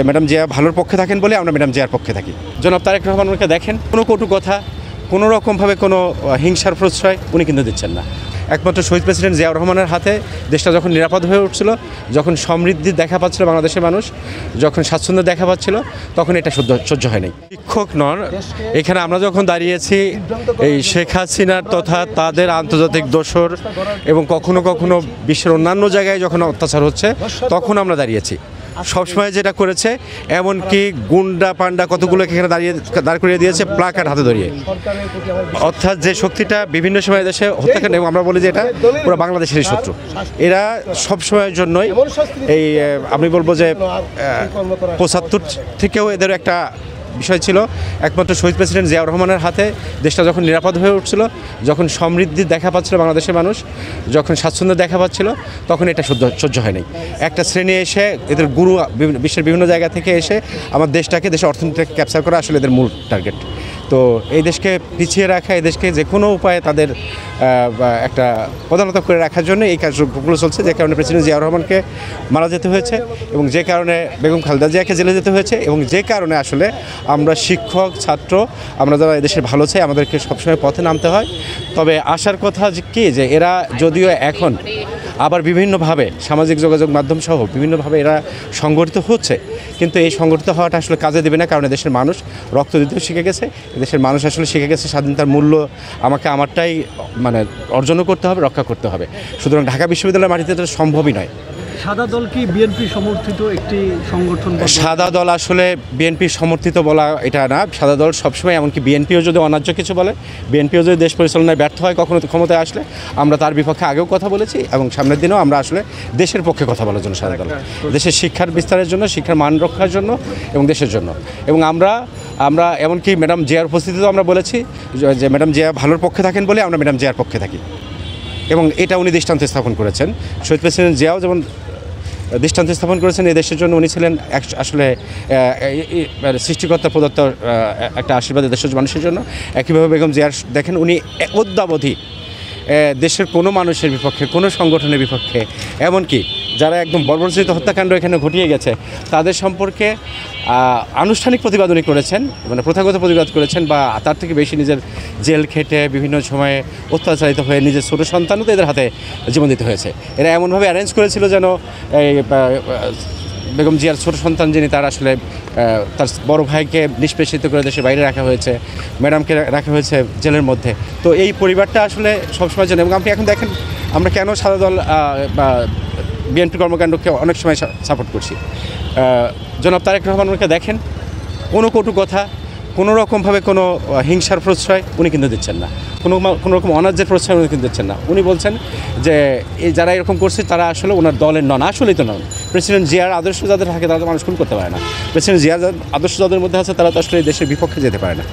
Madam Zia ভালোর পক্ষে থাকেন বলে আমরা ম্যাডাম জিয়ার পক্ষে থাকি। জনাব তারেক রহমানকে দেখেন, কোনো কটু কথা, কোনো রকমভাবে কোনো হিংসার প্রশ্রয় উনি কিন্তু দিচ্ছেন না। একমাত্র শহীদ প্রেসিডেন্ট জিয়াউর রহমানের হাতে দেশটা যখন নিরাপদ হয়ে উঠছিল, যখন সমৃদ্ধির দেখা পাচ্ছিল বাংলাদেশের মানুষ, যখন স্বাচ্ছন্দ্য দেখা পাচ্ছিল, তখন এটা সহ্য হয় নাই। শিক্ষক নন, এখানে আমরা যখন দাঁড়িয়েছি এই শেখ হাসিনার তথা তাদের আন্তর্জাতিক দোসর এবং কখনো কখনো বিশ্বের অন্যান্য জায়গায় যখন অত্যাচার হচ্ছে, তখন আমরা দাঁড়িয়েছি। সবসময় যেটা করেছে, এমনকি গুন্ডা পান্ডা কতগুলো এখানে দাঁড় করিয়ে দিয়েছে প্লাকার্ড হাতে ধরিয়ে। অর্থাৎ যে শক্তিটা বিভিন্ন সময় দেশে হত্যাকাণ্ড, এবং আমরা বলি যে এটা পুরো বাংলাদেশেরই শত্রু। এরা সবসময়ের জন্যই এই আমি বলবো যে ৭৫ থেকেও এদের একটা বিষয় ছিল, একমাত্র শহীদ প্রেসিডেন্ট জিয়াউর রহমানের হাতে দেশটা যখন নিরাপদ হয়ে উঠছিল, যখন সমৃদ্ধির দেখা পাচ্ছিল বাংলাদেশের মানুষ, যখন স্বাচ্ছন্দ্য দেখা পাচ্ছিল, তখন এটা সহ্য হয় নাই। একটা শ্রেণী এসে এদের গুরু বিশ্বের বিভিন্ন জায়গা থেকে এসে আমার দেশটাকে, দেশের অর্থনীতিকে ক্যাপচার করা আসলে এদের মূল টার্গেট। তো এই দেশকে পিছিয়ে রাখা, এই দেশকে যে কোনো উপায়ে তাদের একটা প্রধানত করে রাখার জন্য এই কার্যক্রমগুলো চলছে, যে কারণে প্রেসিডেন্ট জিয়াউর রহমানকে মারা যেতে হয়েছে, এবং যে কারণে বেগম খালেদা জিয়াকে জেলে যেতে হয়েছে, এবং যে কারণে আসলে আমরা শিক্ষক ছাত্র, আমরা যারা এদেশের ভালো চাই, আমাদেরকে সবসময় পথে নামতে হয়। তবে আসার কথা কি, যে এরা যদিও এখন আবার বিভিন্নভাবে সামাজিক যোগাযোগ মাধ্যম সহ বিভিন্নভাবে এরা সংগঠিত হচ্ছে, কিন্তু এই সংগঠিত হওয়াটা আসলে কাজে দেবে না। কারণ দেশের মানুষ রক্ত দিতেও শিখে গেছে, দেশের মানুষ আসলে শিখে গেছে স্বাধীনতার মূল্য আমাকে আমারটাই অর্জনও করতে হবে, রক্ষা করতে হবে। সুতরাং ঢাকা বিশ্ববিদ্যালয়ের মাটিতে এটা সম্ভবই নয়। সাদা দল কি বিএনপি সমর্থিত একটি সংগঠন? সাদা দল আসলে বিএনপি সমর্থিত বলা এটা না। সাদা দল সবসময়, এমনকি বিএনপিও যদি অন্যায্য কিছু বলে, বিএনপিও যদি দেশ পরিচালনায় ব্যর্থ হয় কখনো ক্ষমতায় আসলে, আমরা তার বিপক্ষে আগেও কথা বলেছি, এবং সামনের দিনেও আমরা আসলে দেশের পক্ষে কথা বলার জন্য সাদা দল, দেশের শিক্ষার বিস্তারের জন্য, শিক্ষার মান রক্ষার জন্য এবং দেশের জন্য। এবং আমরা এমনকি ম্যাডাম জিয়ার উপস্থিতিতেও আমরা বলেছি যে ম্যাডাম জিয়া ভালোর পক্ষে থাকেন বলে আমরা ম্যাডাম জিয়ার পক্ষে থাকি, এবং এটা উনি দৃষ্টান্ত স্থাপন করেছেন। শহীদ প্রেসিডেন্ট জিয়াও যেমন দৃষ্টান্ত স্থাপন করেছেন, এই দেশের জন্য উনি ছিলেন আসলে সৃষ্টিকর্তা প্রদত্ত একটা আশীর্বাদ দেশের মানুষের জন্য। একইভাবে বেগম জিয়ার দেখেন, উনি অদ্যাবধি দেশের কোনো মানুষের বিপক্ষে, কোনো সংগঠনের বিপক্ষে, এমনকি যারা একদম বর্বরচিত হত্যাকাণ্ড এখানে ঘটিয়ে গেছে তাদের সম্পর্কে আনুষ্ঠানিক প্রতিবাদ উনি করেছেন, প্রথাগত প্রতিবাদ করেছেন, বা তার থেকে বেশি নিজের জেল খেটে বিভিন্ন সময়ে অত্যাচারিত হয়ে নিজের ছোটো সন্তানও তো এদের হাতে জীবন দিতে হয়েছে। এরা এমনভাবে অ্যারেঞ্জ করেছিল যেন এই বেগম জিয়ার ছোটো সন্তান যিনি, তার আসলে তার বড় ভাইকে নিষ্পেষিত করে দেশের বাইরে রাখা হয়েছে, ম্যাডামকে রাখা হয়েছে জেলের মধ্যে। তো এই পরিবারটা আসলে সবসময় জন্য, এবং আপনি এখন দেখেন আমরা কেন সাদা দল বিএনপি কর্মকাণ্ডকে অনেক সময় সাপোর্ট করছি। জনাব তারেক রহমানকে দেখেন, কোনো কটু কথা, কোনো রকমভাবে কোনো হিংসার প্রশ্রয় উনি কিন্তু দিচ্ছেন না, কোনো রকম অনার্যের প্রশ্রয় উনি কিন্তু দিচ্ছেন না। উনি বলছেন যে এই যারা এরকম করছে তারা আসলে ওনার দলের নন, আসলেই তো নন। প্রেসিডেন্ট জিয়ার আদর্শ যাদের থাকে তারা তো মানুষ খুন করতে পারে না। প্রেসিডেন্ট জিয়ার আদর্শ যাদের মধ্যে আছে তারা তো আসলে দেশের বিপক্ষে যেতে পারে না।